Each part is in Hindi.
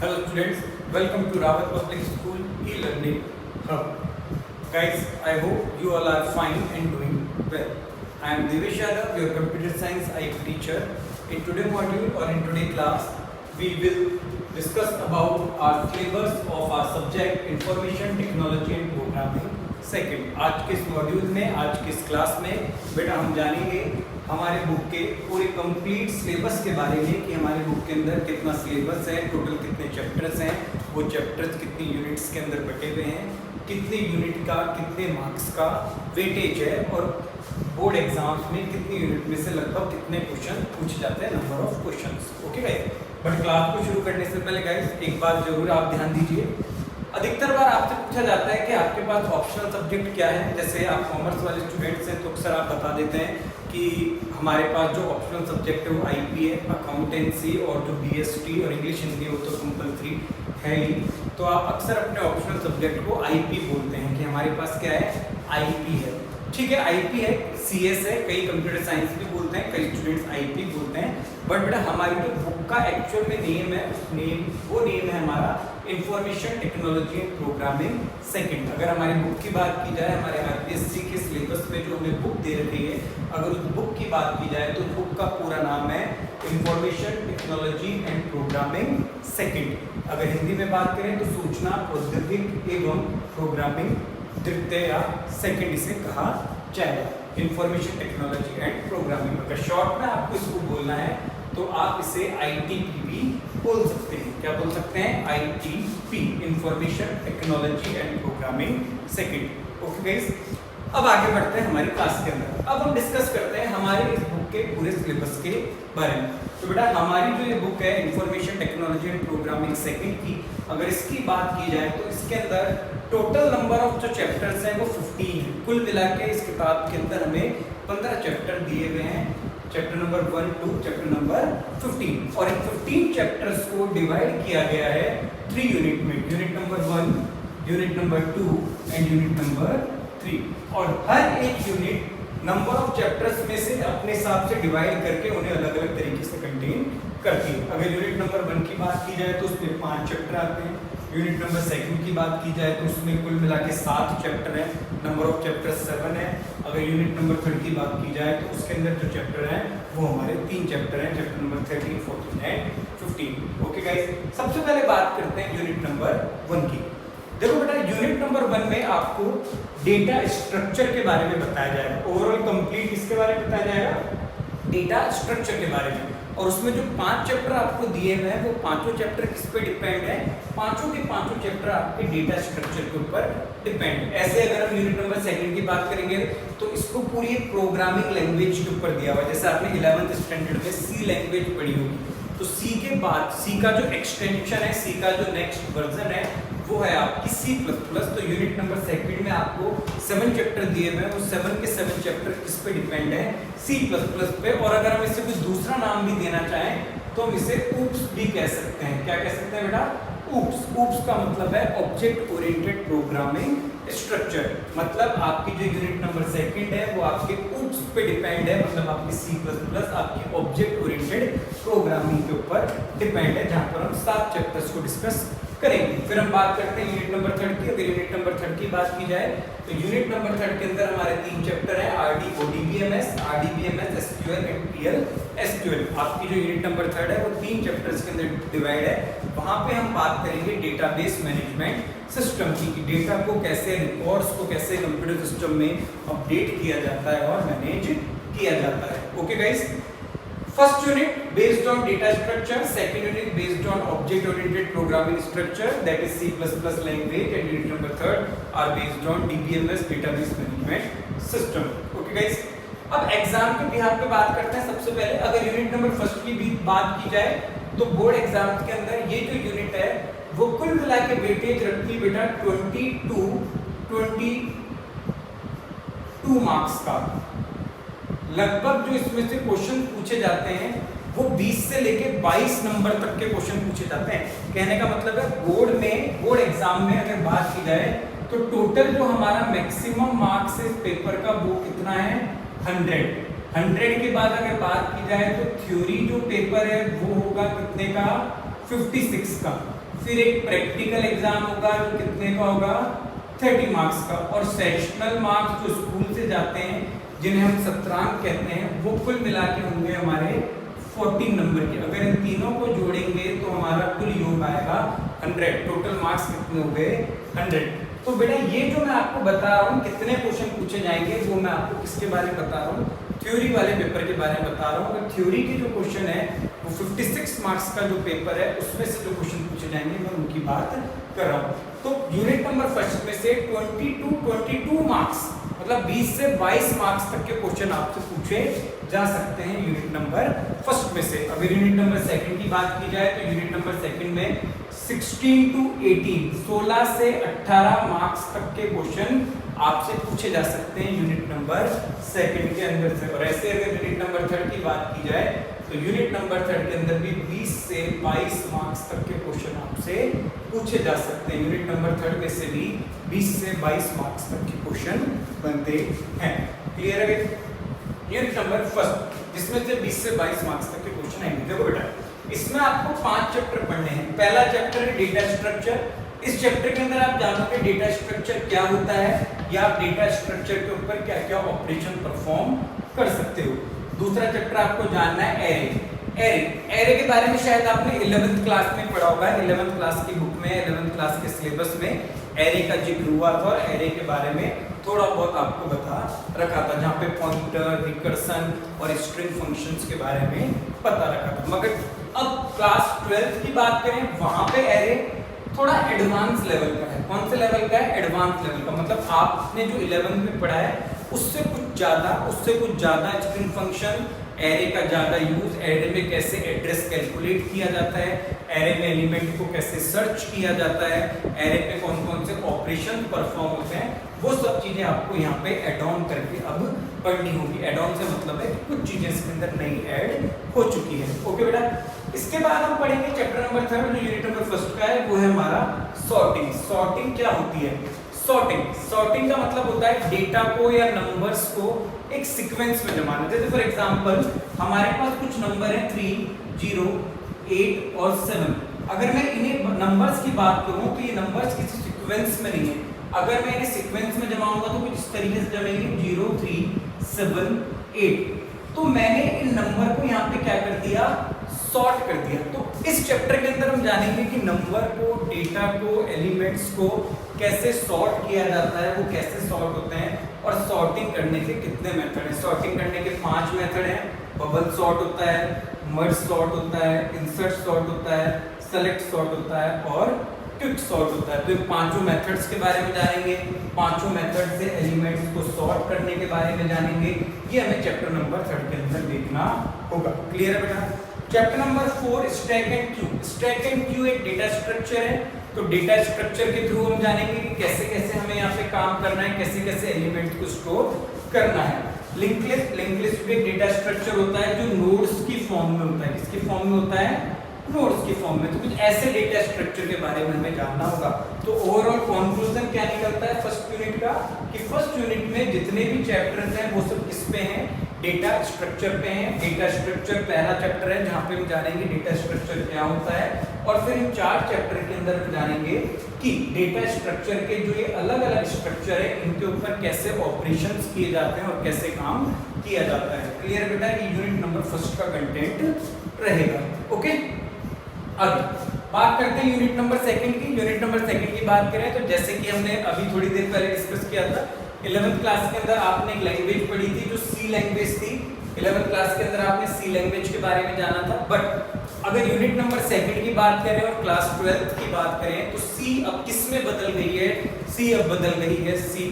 Hello students, welcome to Rawat Public School e-learning hub. Guys, I hope you all are fine and doing well. I am Devesh Yadav, your computer science IB teacher. In today's module or in today's class, we will discuss about our syllabus of our subject Information Technology and Programming second. आज के इस मॉड्यूल में, आज के इस क्लास में बेटा हम जानेंगे हमारे बुक के पूरे कंप्लीट सिलेबस के बारे में कि हमारे बुक के अंदर कितना सिलेबस है, टोटल कितने चैप्टर्स हैं, वो चैप्टर्स कितनी यूनिट्स के अंदर बटे हुए हैं, कितने यूनिट का कितने मार्क्स का वेटेज है और बोर्ड एग्जाम्स में कितनी यूनिट में से लगभग कितने क्वेश्चन पूछे जाते हैं, number of questions. Okay guys, but class को शुरू करने से पहले गाइस एक बात जरूर आप ध्यान दीजिए. अधिकतर बार आपसे पूछा जाता है कि आपके पास ऑप्शनल सब्जेक्ट क्या है. जैसे आप कॉमर्स वाले स्टूडेंट्स हैं तो अक्सर आप बता देते हैं कि हमारे पास जो ऑप्शनल सब्जेक्ट है वो आईपी है, अकाउंटेंसी और जो बीएसटी और इंग्लिश हिंदी वो तो कंपलसरी है ही. तो आप अक्सर अपने ऑप्शनल सब्जेक्ट को आईपी बोलते हैं कि हमारे पास क्या है, आईपी है. ठीक है, आईपी है, सीएस है, कई कंप्यूटर साइंस भी बोलते हैं, कई स्टूडेंट्स आईपी बोलते हैं. बट बेटा हमारी जो बुक का एक्चुअल में नेम है, वो नेम है हमारा information technology and programming second. अगर हमारी बुक की बात की जाए, हमारे आरपीएससी के सिलेबस में जो हमें बुक दे रखी है, अगर उस बुक की बात की जाए तो बुक का पूरा नाम है information technology and programming second. अगर हिंदी में बात करें तो सूचना प्रौद्योगिकी एवं प्रोग्रामिंग तृतीय या सेकंड इसे कहा जाएगा. Information technology and programming. अगर शॉर्ट में आपको इसको बोलना है तो आप इसे आईटीपी भी बोल सकते हैं. क्या बोल सकते हैं? ITP, information technology and programming second. Okay guys, अब आगे बढ़ते हैं हमारी क्लास के अंदर. अब हम डिस्कस करते हैं हमारे इस बुक के पूरे सिलेबस के बारे में. तो बेटा हमारी जो ये बुक है information technology and programming second की, अगर इसकी बात की जाए तो इसके अंदर टोटल नंबर ऑफ जो चैप्टर्स हैं वो 15 है. कुल मिला के इस किताब के अंदर हमें 15 चैप्टर दिए हुए हैं. Chapter number 1 to chapter number 15. और इन 15 चैप्टर्स को डिवाइड किया गया है 3 यूनिट में. Unit number 1, unit number 2 and unit number 3. और हर एक यूनिट नंबर ऑफ चैप्टर्स में से अपने हिसाब से डिवाइड करके उन्हें अलग अलग तरीके से कंटेन करती है. अगर यूनिट नंबर 1 की बात की जाए तो उसमें 5 चैप्टर आते हैं. यूनिट नंबर 2 की बात की जाए तो उसमें कुल मिला के 7 चैप्टर हैं. नंबर ऑफ चैप्टर 7 है. अगर यूनिट नंबर 3 की बात की जाए तो उसके अंदर जो चैप्टर हैं वो हमारे 3 चैप्टर हैं. Chapter number 13, 14 and 15. Okay guys, सबसे पहले बात करते हैं यूनिट नंबर 1 की. देखो बेटा, यूनिट नंबर 1 में आपको डेटा स्ट्रक्चर के बारे में बताया जाएगा. ओवरऑल कंप्लीट इसके बारे में बताया जाएगा, डेटा स्ट्रक्चर के बारे में. और उसमें जो 5 चैप्टर आपको दिए हुए हैं वो पांचों चैप्टर किस पे डिपेंड है? पांचों के पांचों चैप्टर आपके डेटा स्ट्रक्चर के ऊपर डिपेंड है. ऐसे अगर हम यूनिट नंबर 2 की बात करेंगे तो इसको पूरी प्रोग्रामिंग लैंग्वेज के ऊपर दिया हुआ है. जैसे आपने 11th स्टैंडर्ड में सी लैंग्वेज पढ़ी होगी, तो सी के बाद सी का जो एक्सटेंशन है, सी का जो नेक्स्ट वर्जन है वो है आपकी C++. तो यूनिट नंबर 2 में आपको 7 चैप्टर दिए हुए हैं. वो 7 के 7 चैप्टर किस पे डिपेंड है? C++ पे. और अगर हम इसे कुछ दूसरा नाम भी देना चाहें तो हम इसे ऊप्स भी कह सकते हैं. क्या कह सकते हैं बेटा? ऊप्स. ऊप्स का मतलब है ऑब्जेक्ट ओरिएंटेड प्रोग्रामिंग स्ट्रक्चर. मतलब आपकी जो यूनिट नंबर 2 है वो आपके ऊप्स पे डिपेंड है. मतलब आपकी C++ आपकी ऑब्जेक्ट ओरिएंटेड प्रोग्रामिंग के ऊपर डिपेंड है, जहां पर हम 7 चैप्टर्स को डिस्कस करेंगे. फिर हम बात करते हैं यूनिट नंबर 3 की. अगर यूनिट नंबर 3 की बात की जाए तो यूनिट नंबर 3 के अंदर हमारे 3 चैप्टर हैं, RDBMS, SQL and PL SQL. आपकी जो यूनिट नंबर 3 है वो 3 चैप्टर्स के अंदर डिवाइड है. वहां पे हम बात करेंगे डेटाबेस मैनेजमेंट सिस्टम की, कि डेटा को कैसे, रिकॉर्ड्स को कैसे कंप्यूटर सिस्टम में अपडेट किया जाता है और मैनेज किया जाता है. Okay guys, First unit based on data structure, second unit based on object oriented programming structure, that is C++ language, and unit number 3 are based on DBMS, database management system. Okay guys, अब एग्जाम के बिहार पे बात करते हैं. सबसे पहले अगर यूनिट नंबर 1 की भी बात की जाए तो बोर्ड एग्जाम के अंदर ये जो यूनिट है वो कुल मिला के वेटेज रखती है बेटा 22 मार्क्स का. लगभग जो इसमें से क्वेश्चन पूछे जाते हैं वो 20 से लेके 22 नंबर तक के क्वेश्चन पूछे जाते हैं. कहने का मतलब है बोर्ड एग्जाम में अगर बात की जाए तो टोटल जो हमारा मैक्सिमम मार्क्स है इस पेपर का वो कितना है? 100. 100 के बाद अगर बात की जाए तो थ्योरी जो पेपर है वो होगा कितने का? 56 का। फिर एक प्रैक्टिकल एग्जाम होगा जो कितने का होगा 30 मार्क्स का, और सेशनल मार्क्स जो स्कूल से जाते हैं जिन्हें हम सत्रांक कहते हैं वो कुल मिला के होंगे हमारे 14 नंबर के। अगर इन तीनों को जोड़ेंगे तो हमारा कुल योग आएगा 100। टोटल मार्क्स कितने हो गए 100। तो बेटा ये जो मैं आपको बता रहा हूँ कितने क्वेश्चन पूछे जाएंगे वो मैं आपको किसके बारे में बता रहा हूँ, थ्योरी वाले पेपर के बारे में बता रहा हूँ। अगर थ्योरी के जो क्वेश्चन है वो 56 मार्क्स का जो पेपर है उसमें से जो क्वेश्चन पूछे जाएंगे मैं उनकी बात कर रहा हूँ। तो यूनिट नंबर फर्स्ट में से 22 मार्क्स मतलब 20 से 22 मार्क्स तक के क्वेश्चन आपसे पूछे जा सकते हैं यूनिट नंबर फर्स्ट में से। अगर यूनिट नंबर सेकंड की बात की जाए तो यूनिट नंबर सेकंड में 16 to 18 16 से 18 मार्क्स तक के क्वेश्चन आपसे पूछे जा सकते हैं यूनिट नंबर सेकंड के अंदर से। और ऐसे अगर यूनिट नंबर थर्ड की बात की जाए तो यूनिट नंबर थर्ड के अंदर भी 20 से 22 मार्क्स तक के क्वेश्चन आपसे पूछे जा सकते हैं। यूनिट नंबर थर्ड में से भी 20 से 22 मार्क्स तक के क्वेश्चन बनते हैं। क्लियर है? यूनिट नंबर फर्स्ट जिसमें से 20 से 22 मार्क्स तक के क्वेश्चन आएंगे। देखो बेटा इसमें आपको 5 चैप्टर पढ़ने हैं। पहला चैप्टर है डेटा स्ट्रक्चर। इस चैप्टर के अंदर आप जानोगे डेटा स्ट्रक्चर क्या होता है या आप डेटा स्ट्रक्चर के ऊपर क्या क्या ऑपरेशन परफॉर्म कर सकते हो। दूसरा चैप्टर आपको जानना है एरे के बारे में शायद आपने 11th क्लास में पढ़ा होगा। 11th क्लास की बुक में 11th क्लास के सिलेबस में एरे का जिक्र हुआ था और एरे के बारे में थोड़ा बहुत आपको बता रखा था, जहाँ पे पॉइंटर, रिकर्सन और स्ट्रिंग फंक्शंस के बारे में पता रखा था। मगर अब क्लास 12th की बात करें वहां पे एरे थोड़ा एडवांस लेवल का है। कौन से लेवल का है? एडवांस लेवल का। मतलब आपने जो 11th में पढ़ा है उससे कुछ ज्यादा स्ट्रिंग फंक्शन, एरे का ज्यादा यूज, एरे में कैसे एड्रेस कैलकुलेट किया जाता है, एरे में एलिमेंट को कैसे सर्च किया जाता है, एरे पे कौन कौन से ऑपरेशन परफॉर्म होते हैं, वो सब चीजें आपको यहाँ पे एड ऑन करके अब पढ़नी होगी। एड ऑन से मतलब है कि कुछ चीजें इसके अंदर नई ऐड हो चुकी है। ओके बेटा, इसके बाद हम पढ़ेंगे चैप्टर नंबर थर्ड जो यूनिट नंबर फर्स्ट का है वो है हमारा सॉर्टिंग। सॉर्टिंग क्या होती है? सॉर्टिंग का मतलब होता है डेटा को या नंबर्स को एक सीक्वेंस में जमाना। जैसे फॉर एग्जांपल हमारे पास कुछ नंबर है 3, 0, 8 और 7। अगर मैं इन्हें नंबर्स की बात करूं तो ये नंबर्स किसी सीक्वेंस में नहीं है। अगर मैं इन्हें सीक्वेंस में जमाऊंगा तो कुछ इस तरीके से जमेंगे 0, 3, 7, 8। तो मैंने इन नंबर को यहाँ पे क्या कर दिया? सॉर्ट कर दिया। तो इस चैप्टर के अंदर हम जानेंगे कि नंबर को, डेटा को, एलिमेंट्स को कैसे सॉर्ट किया जाता है, वो कैसे सॉर्ट होते हैं और सॉर्टिंग करने के कितने मेथड हैं। सॉर्टिंग करने के 5 मेथड हैं। बबल सॉर्ट होता है, मर्ज सॉर्ट होता है, इंसर्ट सॉर्ट होता है, सेलेक्ट सॉर्ट होता है और क्विक सॉर्ट होता है। तो इन पांचों मेथड्स के बारे में जानेंगे। पांचों मेथड से एलिमेंट्स को सॉर्ट करने के बारे में जानेंगे। ये हमें चैप्टर नंबर 3 के अंदर देखना होगा। क्लियर है बेटा? Chapter number 4 stack and Q. Stack and Q एक डेटा स्ट्रक्चर है। तो डेटा स्ट्रक्चर के थ्रू हम जानेंगे कि कैसे कैसे हमें यहाँ पे काम करना है, कैसे कैसे एलिमेंट को स्टोर करना है। लिंक लिस्ट भी एक डेटा स्ट्रक्चर होता है जो नोड्स की फॉर्म में होता है। किसकी फॉर्म में होता है? नोड्स की फॉर्म में। तो कुछ ऐसे डेटा स्ट्रक्चर के बारे में हमें जानना होगा। तो ओवरऑल कंक्लूजन क्या निकलता है फर्स्ट यूनिट का कि फर्स्ट यूनिट में जितने भी चैप्टर्स हैं वो सब किस पे हैं? डेटा स्ट्रक्चर पे हैं। डेटा स्ट्रक्चर पहला चैप्टर है जहाँ पे हम जानेंगे डेटा स्ट्रक्चर क्या होता है और फिर इन 4 चैप्टर के अंदर हम जानेंगे कि डेटा स्ट्रक्चर के जो ये अलग अलग स्ट्रक्चर है इनके ऊपर कैसे ऑपरेशंस किए जाते हैं और कैसे काम किया जाता है। क्लियर बेटा? ये यूनिट नंबर फर्स्ट का कंटेंट रहेगा। ओके, अब बात करते हैं यूनिट नंबर सेकंड की। यूनिट नंबर सेकंड की बात करें तो जैसे कि हमने अभी थोड़ी देर पहले डिस्कस किया था 11th क्लास के अंदर आपने एक लैंग्वेज पढ़ी थी जो सी लैंग्वेज थी। 11th क्लास के अंदर आपने सी लैंग्वेज के बारे में जाना था। बट अगर यूनिट नंबर सेकंड की बात करें और क्लास 12th की बात करें तो सी अब किस में बदल गई है? सी अब बदल गई है C++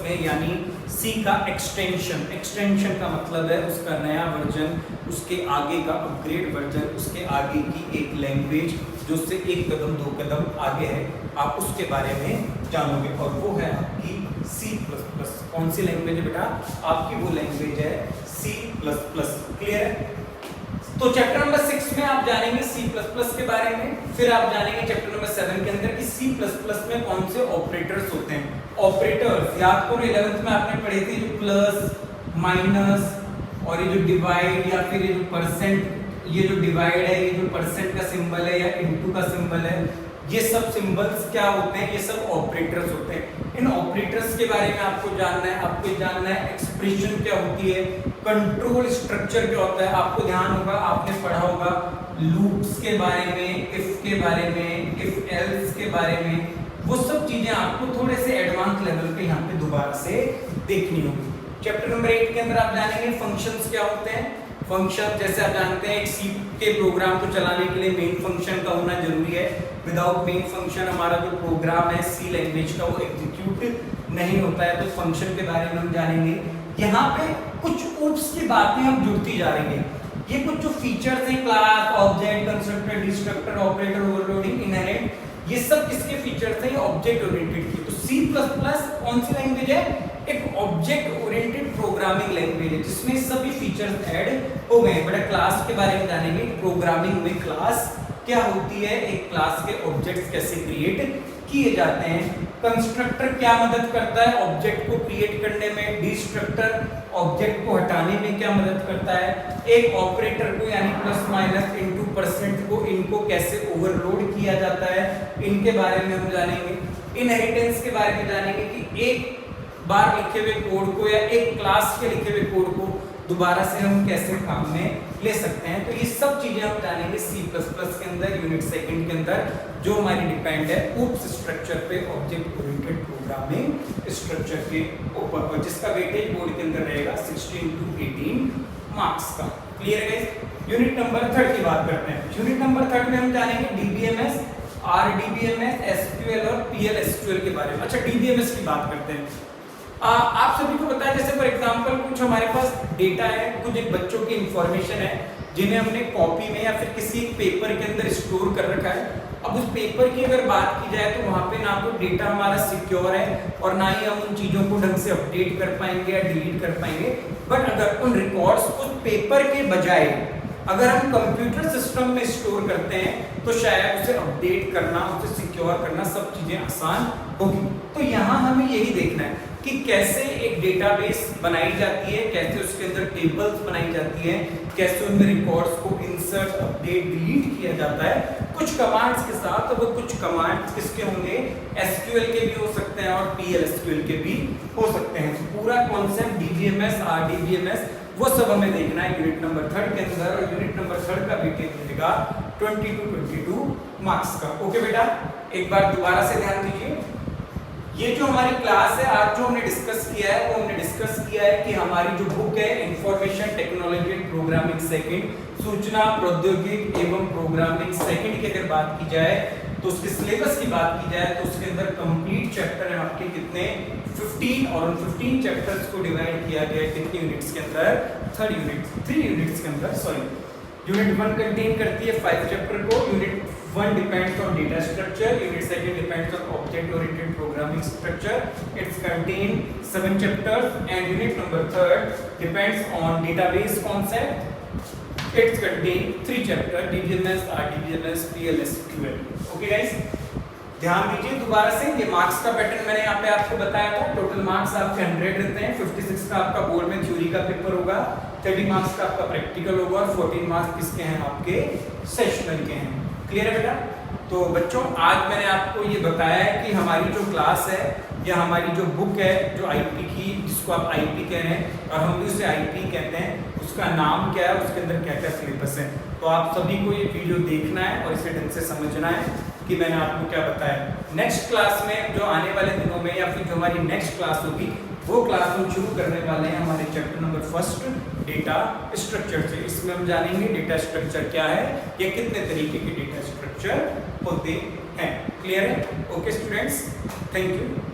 में, यानी सी का एक्सटेंशन का मतलब है उसका नया वर्जन, उसके आगे का अपग्रेड वर्जन, उसके आगे की एक लैंग्वेज जो उससे एक कदम 2 कदम आगे है, आप उसके बारे में जानोगे और वो है आपकी C++। कौन सी लैंग्वेज है बेटा? आपकी वो लैंग्वेज है C++। क्लियर है? तो चैप्टर नंबर 6 में आप जानेंगे C++ के बारे में। फिर आप जानेंगे चैप्टर नंबर 7 के अंदर कि C++ में कौन से ऑपरेटर्स होते हैं। ऑपरेटर्स याद करो 11th में आपने पढ़े थे जो प्लस, माइनस और ये जो डिवाइड या फिर ये जो परसेंट ये जो डिवाइड है, ये जो परसेंट का सिंबल है या इनटू का सिंबल है, ये सब सिंबल्स क्या होते हैं, ये सब ऑपरेटर्स होते हैं। इन ऑपरेटर्स के बारे में आपको जानना है, आपको जानना है एक्सप्रेशन क्या होती है, कंट्रोल स्ट्रक्चर क्या होता है। आपको ध्यान होगा, आपने पढ़ा होगा लूप्स के बारे में, इफ के बारे में, इफ एल्स के बारे में, वो सब चीजें आपको थोड़े से एडवांस लेवल पे यहाँ पे दोबारा से देखनी होगी। चैप्टर नंबर 8 के अंदर आप जानेंगे फंक्शंस क्या होते हैं। फंक्शन जैसे आप जानते हैं एक सी के प्रोग्राम को चलाने के लिए मेन फंक्शन का होना जरूरी है। विदाउट मेन फंक्शन हमारा जो प्रोग्राम है सी लैंग्वेज का वो एग्जीक्यूट नहीं होता है। तो फंक्शन के बारे में हम जानेंगे। यहाँ पे कुछ ऊप्स की बातें हम जुड़ती जा रही है। ये कुछ जो फीचर्स हैं, class, object, constructor, destructor, operator, overloading, inherent, ये सब किसके फीचर्स हैं, ये ऑब्जेक्ट ओरिएंटेड की। तो सी प्लस प्लस कौन सी लैंग्वेज है, एक ऑब्जेक्ट ओरिएंटेड प्रोग्रामिंग लैंग्वेज है जिसमें सभी फीचर्स ऐड हो गए। बड़ा क्लास के बारे में जानेंगे, प्रोग्रामिंग में क्लास क्या होती है, एक क्लास के ऑब्जेक्ट्स कैसे क्रिएट किए जाते हैं, कंस्ट्रक्टर क्या मदद करता है ऑब्जेक्ट को क्रिएट करने में, डिस्ट्रक्टर ऑब्जेक्ट को हटाने में क्या मदद करता है, एक ऑपरेटर को यानी प्लस माइनस इनटू परसेंट को, इनको कैसे ओवरलोड किया जाता है, इनके बारे में हम जानेंगे। इनहेरिटेंस के बारे में जानेंगे कि एक बार लिखे हुए कोड को या एक क्लास के लिखे हुए कोड को दोबारा से हम कैसे काम में ले सकते हैं। तो ये सब चीजें हम जानेंगे C++ के अंदर, यूनिट सेकंड के अंदर, जो हमारी डिपेंड है ऊप्स स्ट्रक्चर पे, ऑब्जेक्ट ओरिएंटेड प्रोग्रामिंग स्ट्रक्चर के ऊपर, और जिसका वेटेज बोर्ड के अंदर रहेगा 16 to 18 मार्क्स का। क्लियर है गाइस। यूनिट नंबर 3 की बात करते हैं। यूनिट नंबर 3 में हम जानेंगे DBMS, RDBMS, SQL और PL/SQL के बारे में। अच्छा, DBMS की बात करते हैं। आप सभी को पता है, जैसे फॉर एग्जांपल कुछ हमारे पास डेटा है, कुछ एक बच्चों की इंफॉर्मेशन है जिन्हें हमने कॉपी में या फिर किसी पेपर के अंदर स्टोर कर रखा है। अब उस पेपर की अगर बात की जाए तो वहाँ पे ना तो डेटा हमारा सिक्योर है और ना ही हम उन चीज़ों को ढंग से अपडेट कर पाएंगे या डिलीट कर पाएंगे। बट अगर उन रिकॉर्ड्स उस पेपर के बजाय अगर हम कंप्यूटर सिस्टम में स्टोर करते हैं तो शायद उसे अपडेट करना, उसे सिक्योर करना, सब चीज़ें आसान होगी। तो यहाँ हमें यही देखना है कि कैसे एक डेटाबेस बनाई जाती है, कैसे उसके अंदर टेबल्स बनाई जाती हैं, कैसे उनमें रिकॉर्ड्स को इंसर्ट, अपडेट, डिलीट किया जाता है कुछ कमांड्स के साथ। वो कुछ कमांड्स किसके होंगे, SQL के भी हो सकते हैं और PL/SQL के भी हो सकते हैं। पूरा कॉन्सेप्ट DBMS, RDBMS वो सब हमें देखना है यूनिट नंबर 3 के अंदर, और यूनिट नंबर 3 का वेटेज मिलेगा 20 to 22 मार्क्स का। ओके बेटा, एक बार दोबारा से ध्यान दीजिए। ये जो हमारी क्लास है, आज जो हमने डिस्कस किया है वो हमने डिस्कस किया है कि हमारी जो बुक है information technology and programming second, सूचना प्रौद्योगिकी एवं प्रोग्रामिंग सेकंड की अगर बात की जाए तो उसके सिलेबस की बात की जाए तो उसके अंदर कंप्लीट चैप्टर है आपके कितने 15, और उन 15 चैप्टर्स को डिवाइड किया गया है कितने यूनिट्स के अंदर, 3 यूनिट्स के अंदर। सॉरी, यूनिट 1 कंटेन करती है 5 चैप्टर को। Unit 1 depends on data structure, unit 2 depends on object oriented programming structure, it's contain 7 chapters, and unit number 3 depends on database concept, it's contain 3 chapters, DBMS, RDBMS, PL/SQL। okay guys, ध्यान दीजिए दोबारा से। ये मार्क्स का पैटर्न मैंने यहाँ पे आपको बताया था। टोटल मार्क्स आपके 100 रहते हैं। 56 का आपका बोर्ड में थ्योरी का पेपर होगा, 30 मार्क्स का आपका प्रैक्टिकल होगा और 14 मार्क्स किसके हैं, आपके सेशनल के हैं। क्लियर है बेटा? तो बच्चों, आज मैंने आपको ये बताया है कि हमारी जो क्लास है या हमारी जो बुक है, जो आईपी की, जिसको आप आईपी कह रहे हैं और हम भी उसे आईपी कहते हैं, उसका नाम क्या है, उसके अंदर क्या क्या सिलेबस है। तो आप सभी को ये वीडियो देखना है और इसे ढंग से समझना है कि मैंने आपको क्या बताया। नेक्स्ट क्लास में जो आने वाले दिनों में या फिर जो हमारी नेक्स्ट क्लास होगी वो क्लास हम शुरू करने वाले हैं हमारे चैप्टर नंबर 1 डेटा स्ट्रक्चर से। इसमें हम जानेंगे डेटा स्ट्रक्चर क्या है या कितने तरीके के डेटा स्ट्रक्चर होते हैं। क्लियर है? Okay students, thank you.